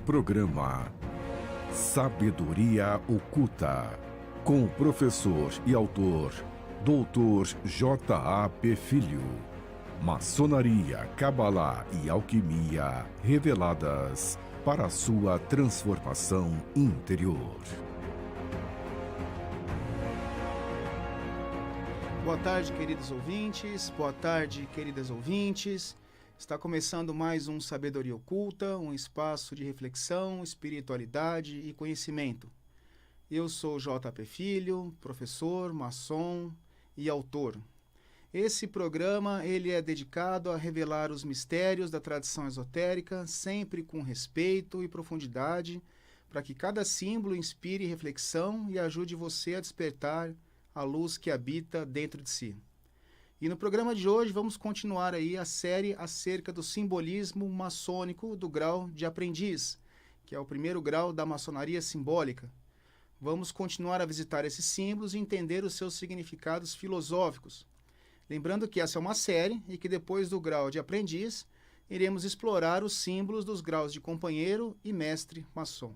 Programa Sabedoria Oculta, com o professor e autor Dr. J.A.P. Filho. Maçonaria, Cabalá e Alquimia reveladas para a sua transformação interior. Boa tarde, queridos ouvintes. Boa tarde, queridas ouvintes. Está começando mais um Sabedoria Oculta, um espaço de reflexão, espiritualidade e conhecimento. Eu sou J.P. Filho, professor, maçom e autor. Esse programa ele é dedicado a revelar os mistérios da tradição esotérica, sempre com respeito e profundidade, para que cada símbolo inspire reflexão e ajude você a despertar a luz que habita dentro de si. E no programa de hoje vamos continuar aí a série acerca do simbolismo maçônico do grau de aprendiz, que é o primeiro grau da maçonaria simbólica. Vamos continuar a visitar esses símbolos e entender os seus significados filosóficos. Lembrando que essa é uma série e que depois do grau de aprendiz, iremos explorar os símbolos dos graus de companheiro e mestre maçom.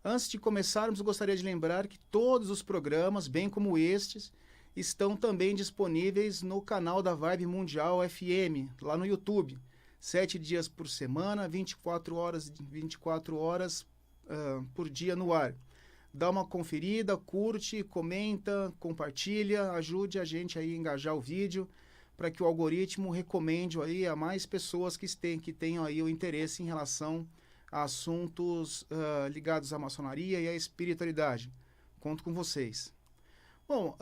Antes de começarmos, gostaria de lembrar que todos os programas, bem como estes, estão também disponíveis no canal da Vibe Mundial FM, lá no YouTube. 7 dias por semana, 24 horas por dia no ar. Dá uma conferida, curte, comenta, compartilha, ajude a gente aí a engajar o vídeo para que o algoritmo recomende aí a mais pessoas que tenham aí o interesse em relação a assuntos ligados à maçonaria e à espiritualidade. Conto com vocês. Bom,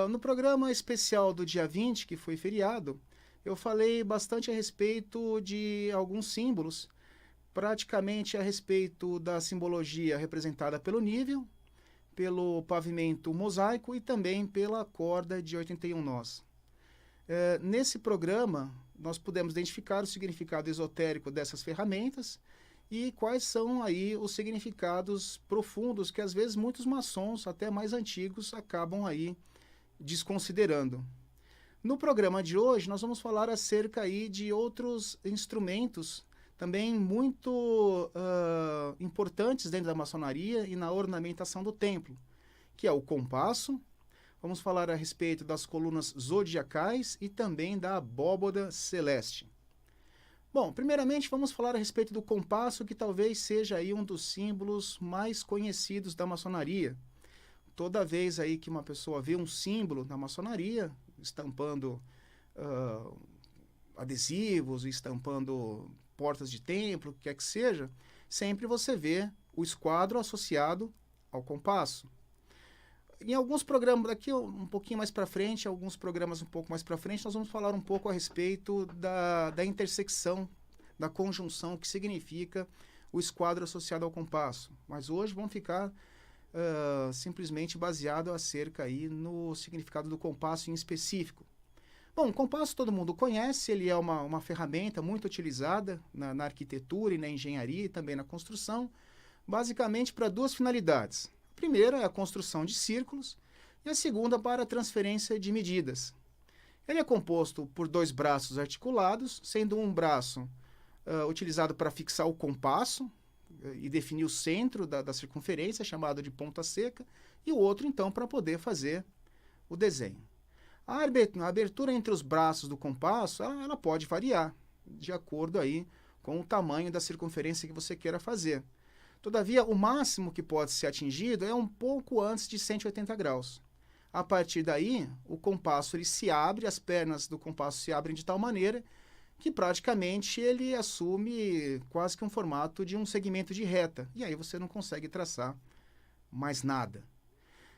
no programa especial do dia 20, que foi feriado, eu falei bastante a respeito de alguns símbolos, praticamente a respeito da simbologia representada pelo nível, pelo pavimento mosaico e também pela corda de 81 nós. Nesse programa, nós pudemos identificar o significado esotérico dessas ferramentas e quais são aí os significados profundos que às vezes muitos maçons, até mais antigos, acabam aí desconsiderando. No programa de hoje, nós vamos falar acerca aí de outros instrumentos também muito importantes dentro da maçonaria e na ornamentação do templo, que é o compasso. Vamos falar a respeito das colunas zodiacais e também da abóboda celeste. Bom, primeiramente vamos falar a respeito do compasso, que talvez seja aí um dos símbolos mais conhecidos da maçonaria. Toda vez aí que uma pessoa vê um símbolo da maçonaria, estampando adesivos, estampando portas de templo, o que quer que seja, sempre você vê o esquadro associado ao compasso. Em alguns programas, daqui um pouquinho mais para frente, alguns programas um pouco mais para frente, nós vamos falar um pouco a respeito da intersecção, da conjunção que significa o esquadro associado ao compasso. Mas hoje vamos ficar simplesmente baseado acerca aí no significado do compasso em específico. Bom, o compasso todo mundo conhece, ele é uma ferramenta muito utilizada na arquitetura e na engenharia e também na construção, basicamente para duas finalidades. A primeira é a construção de círculos e a segunda para a transferência de medidas. Ele é composto por dois braços articulados, sendo um braço utilizado para fixar o compasso e definir o centro da circunferência, chamado de ponta seca, e o outro, então, para poder fazer o desenho. A abertura entre os braços do compasso, ela pode variar, de acordo aí com o tamanho da circunferência que você queira fazer. Todavia, o máximo que pode ser atingido é um pouco antes de 180 graus. A partir daí, o compasso ele se abre, as pernas do compasso se abrem de tal maneira que praticamente ele assume quase que um formato de um segmento de reta. E aí você não consegue traçar mais nada.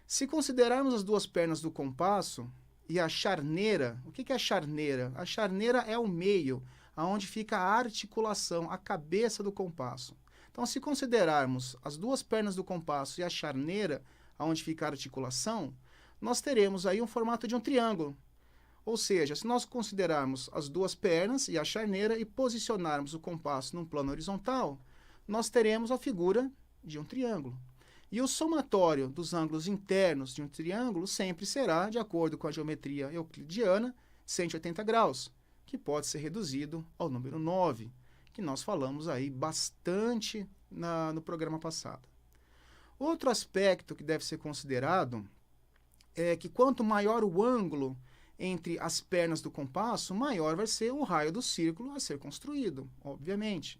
Se considerarmos as duas pernas do compasso e a charneira, o que é a charneira? A charneira é o meio, onde fica a articulação, a cabeça do compasso. Então, se considerarmos as duas pernas do compasso e a charneira, onde fica a articulação, nós teremos aí um formato de um triângulo. Ou seja, se nós considerarmos as duas pernas e a charneira e posicionarmos o compasso num plano horizontal, nós teremos a figura de um triângulo. E o somatório dos ângulos internos de um triângulo sempre será, de acordo com a geometria euclidiana, 180 graus, que pode ser reduzido ao número 9, que nós falamos aí bastante no programa passado. Outro aspecto que deve ser considerado é que quanto maior o ângulo entre as pernas do compasso, maior vai ser o raio do círculo a ser construído, obviamente.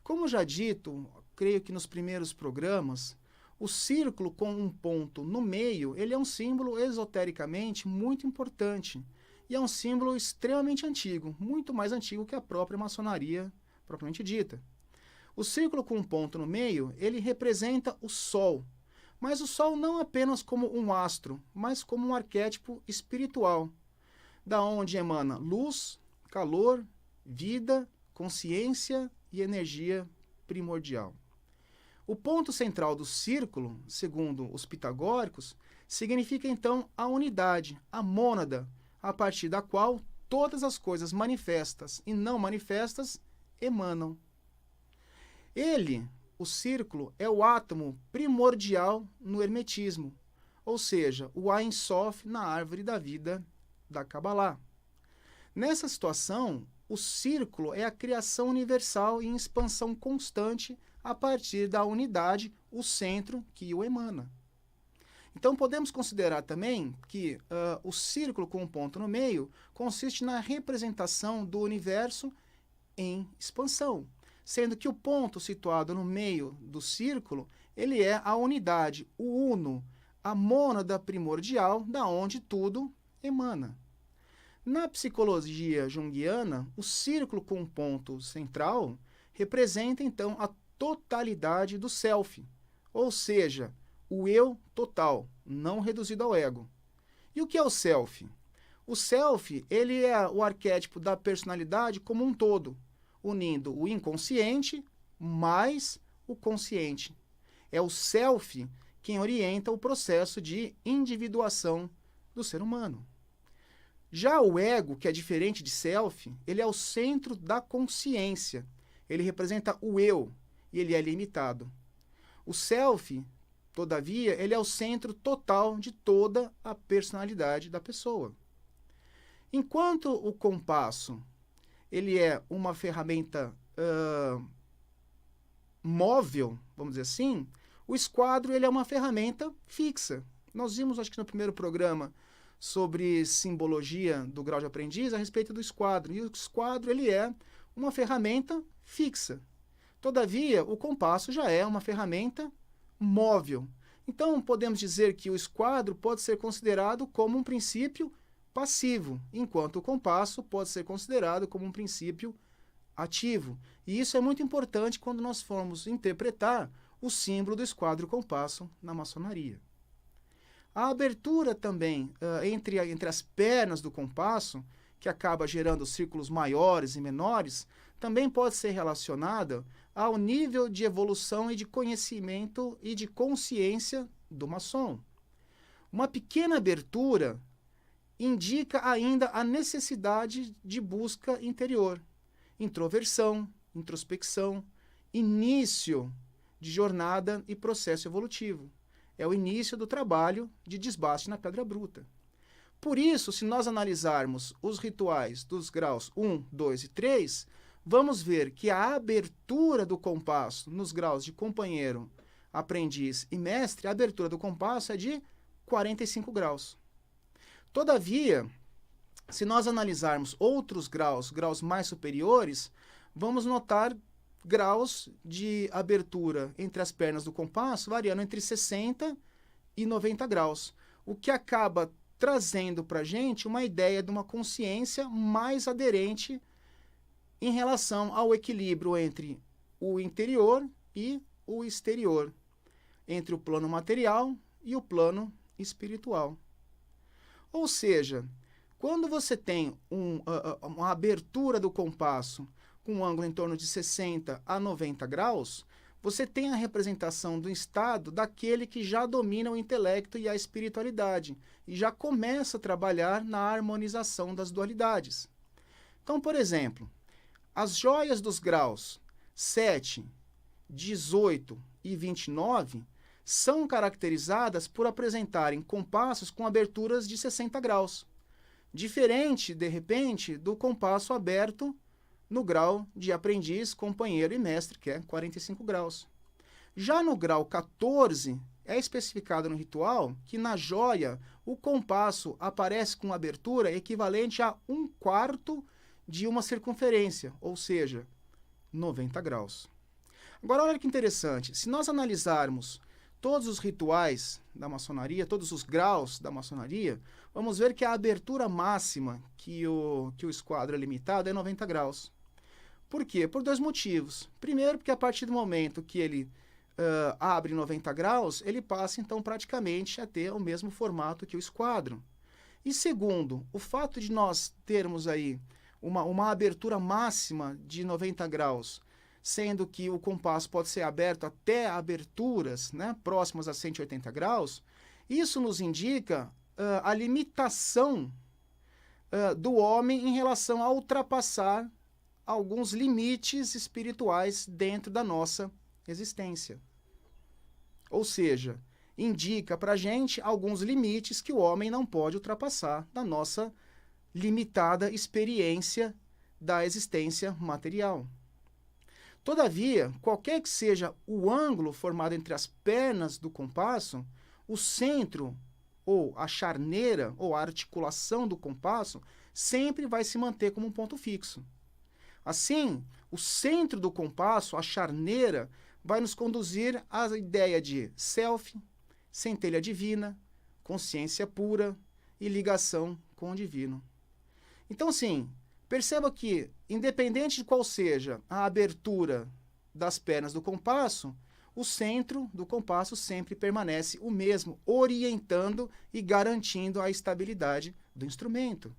Como já dito, creio que nos primeiros programas, o círculo com um ponto no meio, ele é um símbolo esotericamente muito importante e é um símbolo extremamente antigo, muito mais antigo que a própria maçonaria propriamente dita. O círculo com um ponto no meio, ele representa o Sol, mas o Sol não apenas como um astro, mas como um arquétipo espiritual, da onde emana luz, calor, vida, consciência e energia primordial. O ponto central do círculo, segundo os pitagóricos, significa então a unidade, a mônada, a partir da qual todas as coisas manifestas e não manifestas emanam. Ele, o círculo, é o átomo primordial no hermetismo, ou seja, o Ein Sof na árvore da vida da Kabbalah. Nessa situação, o círculo é a criação universal em expansão constante a partir da unidade, o centro que o emana. Então, podemos considerar também que o círculo com um ponto no meio consiste na representação do universo em expansão, sendo que o ponto situado no meio do círculo, ele é a unidade, o uno, a mônada primordial da onde tudo emana. Na psicologia junguiana, o círculo com um ponto central representa, então, a totalidade do self, ou seja, o eu total, não reduzido ao ego. E o que é o self? O self, ele é o arquétipo da personalidade como um todo, unindo o inconsciente mais o consciente. É o self quem orienta o processo de individuação do ser humano. Já o ego, que é diferente de self, ele é o centro da consciência. Ele representa o eu e ele é limitado. O self, todavia, ele é o centro total de toda a personalidade da pessoa. Enquanto o compasso ele é uma ferramenta móvel, vamos dizer assim, o esquadro ele é uma ferramenta fixa. Nós vimos, acho que no primeiro programa, sobre simbologia do grau de aprendiz a respeito do esquadro. E o esquadro ele é uma ferramenta fixa. Todavia, o compasso já é uma ferramenta móvel. Então, podemos dizer que o esquadro pode ser considerado como um princípio passivo, enquanto o compasso pode ser considerado como um princípio ativo. E isso é muito importante quando nós formos interpretar o símbolo do esquadro compasso na maçonaria. A abertura também entre as pernas do compasso, que acaba gerando círculos maiores e menores, também pode ser relacionada ao nível de evolução e de conhecimento e de consciência do maçom. Uma pequena abertura indica ainda a necessidade de busca interior, introversão, introspecção, início de jornada e processo evolutivo. É o início do trabalho de desbaste na pedra bruta. Por isso, se nós analisarmos os rituais dos graus 1, 2 e 3, vamos ver que a abertura do compasso nos graus de companheiro, aprendiz e mestre, a abertura do compasso é de 45 graus. Todavia, se nós analisarmos outros graus mais superiores, vamos notar graus de abertura entre as pernas do compasso variando entre 60 e 90 graus, o que acaba trazendo para a gente uma ideia de uma consciência mais aderente em relação ao equilíbrio entre o interior e o exterior, entre o plano material e o plano espiritual. Ou seja, quando você tem uma abertura do compasso com um ângulo em torno de 60 a 90 graus, você tem a representação do estado daquele que já domina o intelecto e a espiritualidade e já começa a trabalhar na harmonização das dualidades. Então, por exemplo, as joias dos graus 7, 18 e 29 são caracterizadas por apresentarem compassos com aberturas de 60 graus, diferente, de repente, do compasso aberto no grau de aprendiz, companheiro e mestre, que é 45 graus. Já no grau 14, é especificado no ritual que na joia o compasso aparece com abertura equivalente a 1/4 de uma circunferência, ou seja, 90 graus. Agora, olha que interessante, se nós analisarmos todos os rituais da maçonaria, todos os graus da maçonaria, vamos ver que a abertura máxima que o esquadro é limitado é 90 graus. Por quê? Por dois motivos. Primeiro, porque a partir do momento que ele abre 90 graus, ele passa então praticamente a ter o mesmo formato que o esquadro. E segundo, o fato de nós termos aí uma abertura máxima de 90 graus, sendo que o compasso pode ser aberto até aberturas, né, próximas a 180 graus, isso nos indica a limitação do homem em relação a ultrapassar alguns limites espirituais dentro da nossa existência. Ou seja, indica para a gente alguns limites que o homem não pode ultrapassar da nossa limitada experiência da existência material. Todavia, qualquer que seja o ângulo formado entre as pernas do compasso, o centro ou a charneira ou a articulação do compasso sempre vai se manter como um ponto fixo. Assim, o centro do compasso, a charneira, vai nos conduzir à ideia de self, centelha divina, consciência pura e ligação com o divino. Então, assim, perceba que, independente de qual seja a abertura das pernas do compasso, o centro do compasso sempre permanece o mesmo, orientando e garantindo a estabilidade do instrumento.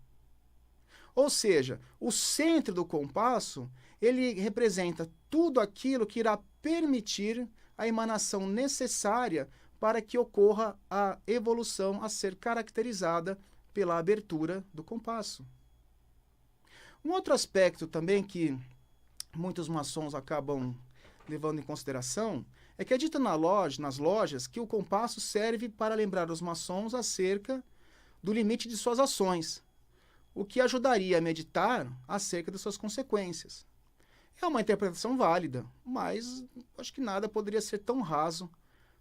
Ou seja, o centro do compasso, ele representa tudo aquilo que irá permitir a emanação necessária para que ocorra a evolução a ser caracterizada pela abertura do compasso. Um outro aspecto também que muitos maçons acabam levando em consideração é que é dito nas lojas que o compasso serve para lembrar os maçons acerca do limite de suas ações, o que ajudaria a meditar acerca das suas consequências. É uma interpretação válida, mas acho que nada poderia ser tão raso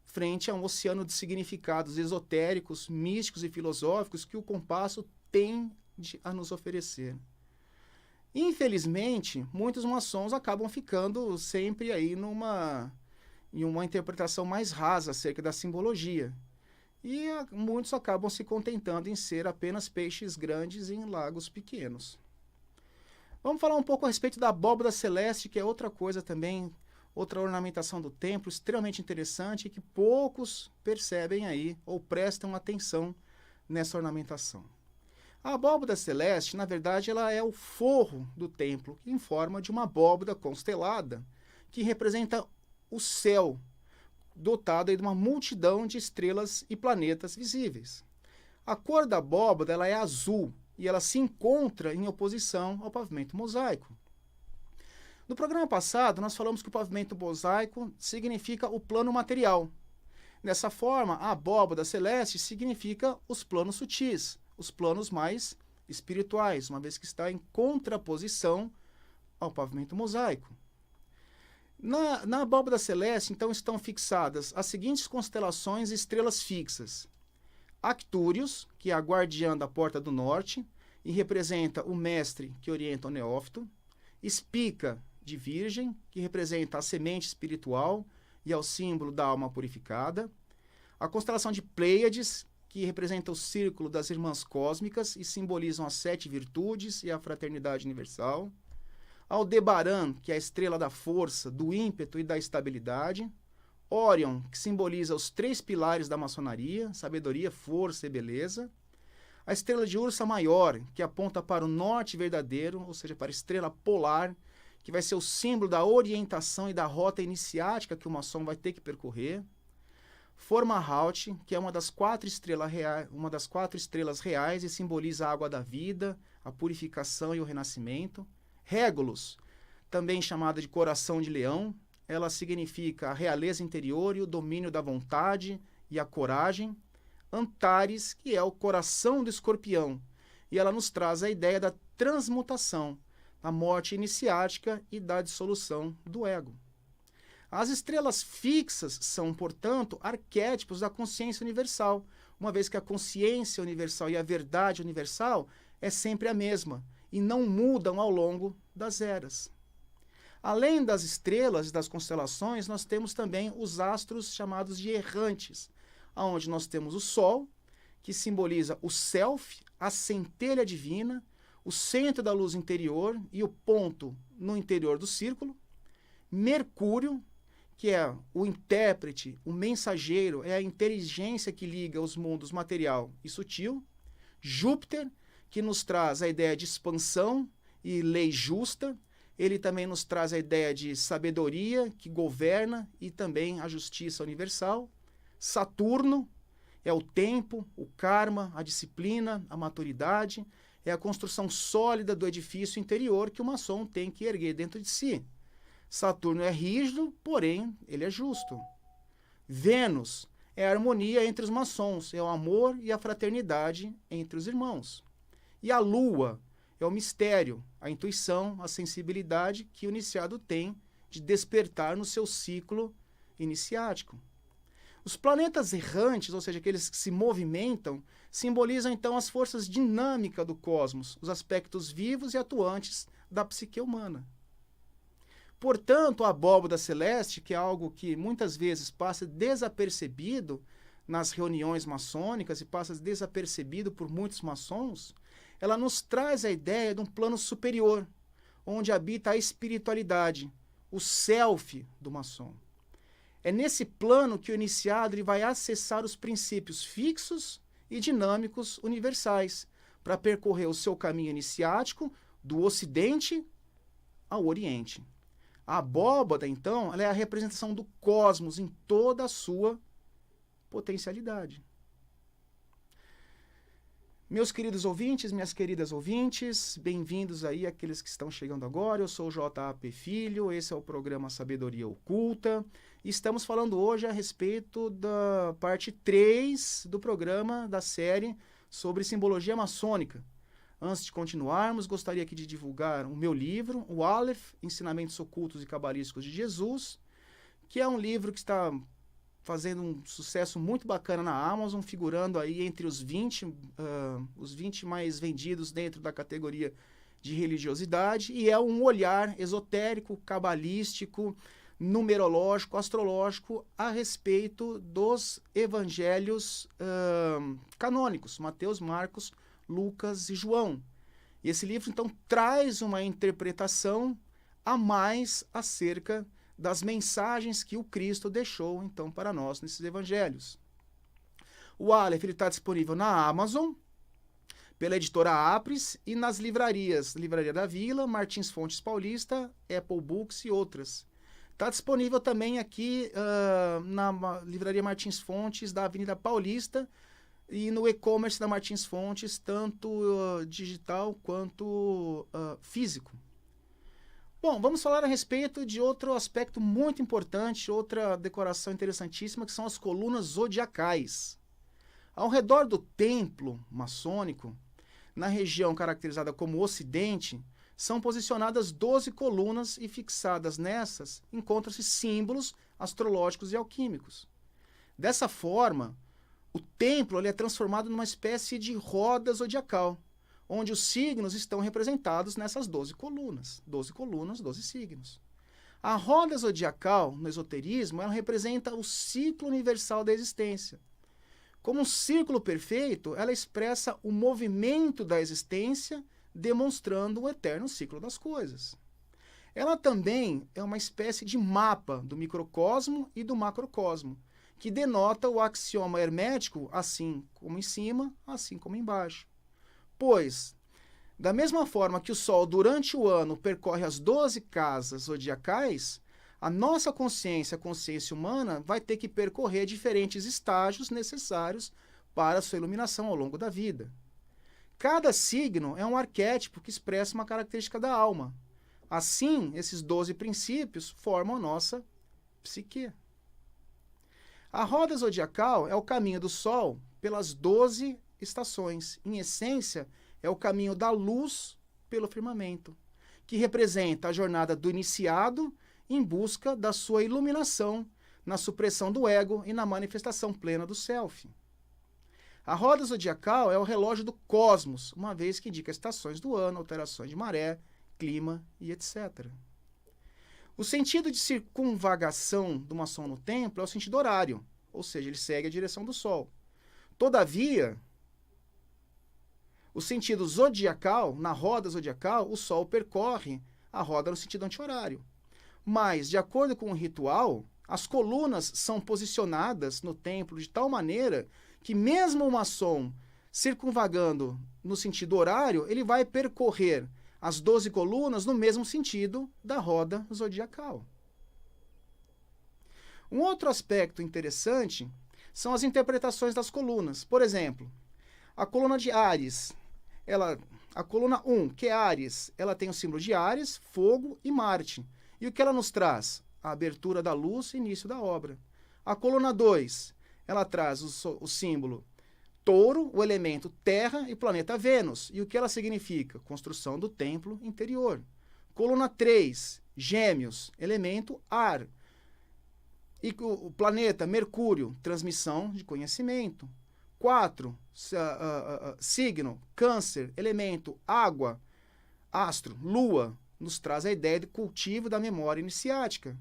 frente a um oceano de significados esotéricos, místicos e filosóficos que o compasso tende a nos oferecer. Infelizmente, muitos maçons acabam ficando sempre aí em uma interpretação mais rasa acerca da simbologia. E muitos acabam se contentando em ser apenas peixes grandes em lagos pequenos. Vamos falar um pouco a respeito da abóbora celeste, que é outra coisa também, outra ornamentação do templo, extremamente interessante e que poucos percebem aí ou prestam atenção nessa ornamentação. A abóbora celeste, na verdade, ela é o forro do templo, em forma de uma abóbora constelada, que representa o céu, dotado aí de uma multidão de estrelas e planetas visíveis. A cor da abóbora ela é azul e ela se encontra em oposição ao pavimento mosaico. No programa passado, nós falamos que o pavimento mosaico significa o plano material. Dessa forma, a abóbora celeste significa os planos sutis, os planos mais espirituais, uma vez que está em contraposição ao pavimento mosaico. Na abóbora celeste, então, estão fixadas as seguintes constelações e estrelas fixas. Arctúrios, que é a guardiã da porta do norte, e representa o mestre que orienta o neófito. Espica, de virgem, que representa a semente espiritual e é o símbolo da alma purificada. A constelação de Pleiades, que representa o círculo das irmãs cósmicas e simbolizam as 7 virtudes e a fraternidade universal. Aldebaran, que é a estrela da força, do ímpeto e da estabilidade. Órion, que simboliza os 3 pilares da maçonaria, sabedoria, força e beleza. A estrela de Ursa Maior, que aponta para o norte verdadeiro, ou seja, para a estrela polar, que vai ser o símbolo da orientação e da rota iniciática que o maçom vai ter que percorrer. Fomalhaut, que é uma das 4 estrelas reais e simboliza a água da vida, a purificação e o renascimento. Regulus, também chamada de coração de leão, ela significa a realeza interior e o domínio da vontade e a coragem. Antares, que é o coração do escorpião, e ela nos traz a ideia da transmutação, da morte iniciática e da dissolução do ego. As estrelas fixas são, portanto, arquétipos da consciência universal, uma vez que a consciência universal e a verdade universal é sempre a mesma e não mudam ao longo das eras. Além das estrelas e das constelações, nós temos também os astros chamados de errantes, onde nós temos o Sol, que simboliza o Self, a centelha divina, o centro da luz interior e o ponto no interior do círculo. Mercúrio, que é o intérprete, o mensageiro, é a inteligência que liga os mundos material e sutil. Júpiter, que nos traz a ideia de expansão e lei justa. Ele também nos traz a ideia de sabedoria, que governa, e também a justiça universal. Saturno é o tempo, o karma, a disciplina, a maturidade, é a construção sólida do edifício interior que o maçom tem que erguer dentro de si. Saturno é rígido, porém ele é justo. Vênus é a harmonia entre os maçons, é o amor e a fraternidade entre os irmãos. E a Lua é o mistério, a intuição, a sensibilidade que o iniciado tem de despertar no seu ciclo iniciático. Os planetas errantes, ou seja, aqueles que se movimentam, simbolizam então as forças dinâmicas do cosmos, os aspectos vivos e atuantes da psique humana. Portanto, a abóbada celeste, que é algo que muitas vezes passa desapercebido nas reuniões maçônicas e passa desapercebido por muitos maçons, ela nos traz a ideia de um plano superior, onde habita a espiritualidade, o self do maçom. É nesse plano que o iniciado ele vai acessar os princípios fixos e dinâmicos universais, para percorrer o seu caminho iniciático do Ocidente ao Oriente. A abóbada, então, ela é a representação do cosmos em toda a sua potencialidade. Meus queridos ouvintes, minhas queridas ouvintes, bem-vindos aí àqueles que estão chegando agora. Eu sou o J.A.P. Filho, esse é o programa Sabedoria Oculta. E estamos falando hoje a respeito da parte 3 do programa da série sobre simbologia maçônica. Antes de continuarmos, gostaria aqui de divulgar o meu livro, o Aleph, Ensinamentos Ocultos e Cabalísticos de Jesus, que é um livro que está fazendo um sucesso muito bacana na Amazon, figurando aí entre os 20 mais vendidos dentro da categoria de religiosidade, e é um olhar esotérico, cabalístico, numerológico, astrológico a respeito dos evangelhos canônicos, Mateus, Marcos, Lucas e João. E esse livro, então, traz uma interpretação a mais acerca das mensagens que o Cristo deixou, então, para nós nesses evangelhos. O Aleph está disponível na Amazon, pela editora Apres, e nas livrarias, Livraria da Vila, Martins Fontes Paulista, Apple Books e outras. Está disponível também aqui na Livraria Martins Fontes, da Avenida Paulista, e no e-commerce da Martins Fontes, tanto digital quanto físico. Bom, vamos falar a respeito de outro aspecto muito importante, outra decoração interessantíssima, que são as colunas zodiacais. Ao redor do templo maçônico, na região caracterizada como Ocidente, são posicionadas 12 colunas e fixadas nessas encontram-se símbolos astrológicos e alquímicos. Dessa forma, o templo ele é transformado numa espécie de roda zodiacal, onde os signos estão representados nessas 12 colunas. 12 colunas, 12 signos. A roda zodiacal, no esoterismo, ela representa o ciclo universal da existência. Como um círculo perfeito, ela expressa o movimento da existência, demonstrando o eterno ciclo das coisas. Ela também é uma espécie de mapa do microcosmo e do macrocosmo, que denota o axioma hermético, assim como em cima, assim como embaixo. Pois, da mesma forma que o Sol durante o ano percorre as 12 casas zodiacais, a nossa consciência, a consciência humana, vai ter que percorrer diferentes estágios necessários para a sua iluminação ao longo da vida. Cada signo é um arquétipo que expressa uma característica da alma. Assim, esses 12 princípios formam a nossa psique. A roda zodiacal é o caminho do Sol pelas 12 estações. Em essência, é o caminho da luz pelo firmamento, que representa a jornada do iniciado em busca da sua iluminação, na supressão do ego e na manifestação plena do self. A roda zodiacal é o relógio do cosmos, uma vez que indica estações do ano, alterações de maré, clima e etc. O sentido de circunvagação do maçom no templo é o sentido horário, ou seja, ele segue a direção do Sol. Todavia, o sentido zodiacal, na roda zodiacal, o Sol percorre a roda no sentido anti-horário. Mas, de acordo com o ritual, as colunas são posicionadas no templo de tal maneira que mesmo o maçom circunvagando no sentido horário, ele vai percorrer as 12 colunas no mesmo sentido da roda zodiacal. Um outro aspecto interessante são as interpretações das colunas. Por exemplo, a coluna de Áries, a coluna 1, que é Áries, ela tem o símbolo de Áries, fogo e Marte. E o que ela nos traz? A abertura da luz e início da obra. A coluna 2, ela traz o símbolo Touro, o elemento terra e planeta Vênus. E o que ela significa? Construção do templo interior. Coluna 3, Gêmeos, elemento ar. E o planeta Mercúrio, transmissão de conhecimento. 4, signo Câncer, elemento água, astro, lua, nos traz a ideia de cultivo da memória iniciática.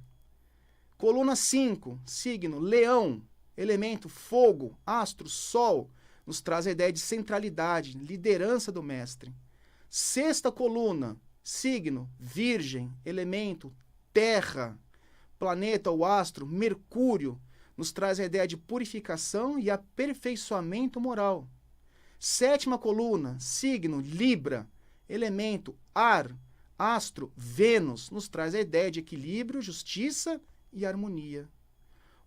Coluna 5, signo Leão, elemento fogo, astro, sol, nos traz a ideia de centralidade, liderança do mestre. Sexta coluna, signo Virgem, elemento terra, planeta ou astro Mercúrio, nos traz a ideia de purificação e aperfeiçoamento moral. Sétima coluna, signo Libra, elemento ar, astro Vênus, nos traz a ideia de equilíbrio, justiça e harmonia.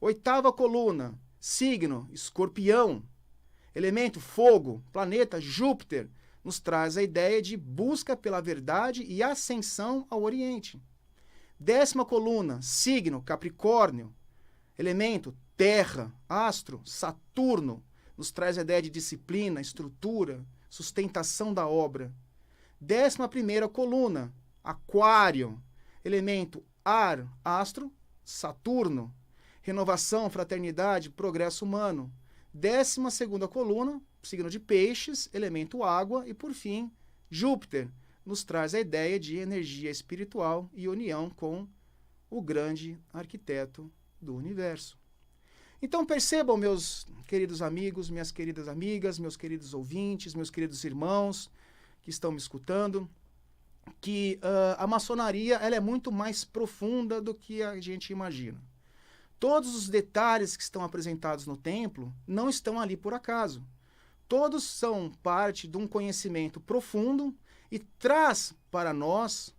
Oitava coluna, signo Escorpião, elemento fogo, planeta Júpiter, nos traz a ideia de busca pela verdade e ascensão ao Oriente. 10ª coluna, signo Capricórnio, elemento terra, astro Saturno, nos traz a ideia de disciplina, estrutura, sustentação da obra. 11ª coluna, Aquário, elemento ar, astro Saturno, renovação, fraternidade, progresso humano. 12ª coluna, signo de Peixes, elemento água, e por fim, Júpiter, nos traz a ideia de energia espiritual e união com o grande arquiteto do universo. Então percebam, meus queridos amigos, minhas queridas amigas, meus queridos ouvintes, meus queridos irmãos que estão me escutando, que a maçonaria ela é muito mais profunda do que a gente imagina. Todos os detalhes que estão apresentados no templo não estão ali por acaso. Todos são parte de um conhecimento profundo e traz para nós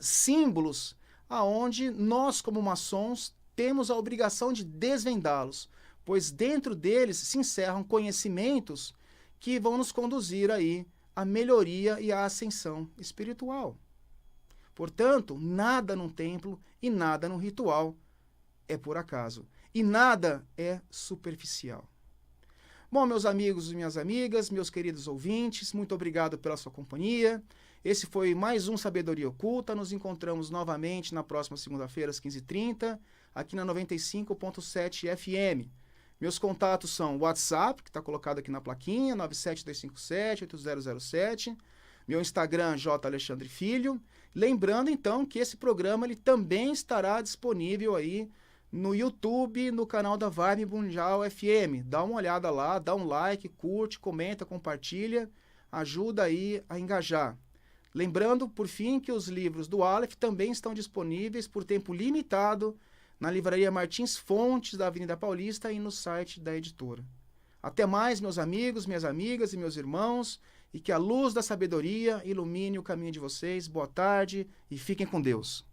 símbolos aonde nós, como maçons, temos a obrigação de desvendá-los, pois dentro deles se encerram conhecimentos que vão nos conduzir aí à melhoria e à ascensão espiritual. Portanto, nada num templo e nada num ritual é por acaso. E nada é superficial. Bom, meus amigos e minhas amigas, meus queridos ouvintes, muito obrigado pela sua companhia. Esse foi mais um Sabedoria Oculta. Nos encontramos novamente na próxima segunda-feira, às 15h30, aqui na 95.7 FM. Meus contatos são o WhatsApp, que está colocado aqui na plaquinha, 97257-8007. Meu Instagram, J. Alexandre Filho. Lembrando, então, que esse programa ele também estará disponível aí no YouTube, no canal da Vibe Mundial FM. Dá uma olhada lá, dá um like, curte, comenta, compartilha, ajuda aí a engajar. Lembrando, por fim, que os livros do Aleph também estão disponíveis por tempo limitado na Livraria Martins Fontes, da Avenida Paulista, e no site da editora. Até mais, meus amigos, minhas amigas e meus irmãos, e que a luz da sabedoria ilumine o caminho de vocês. Boa tarde e fiquem com Deus.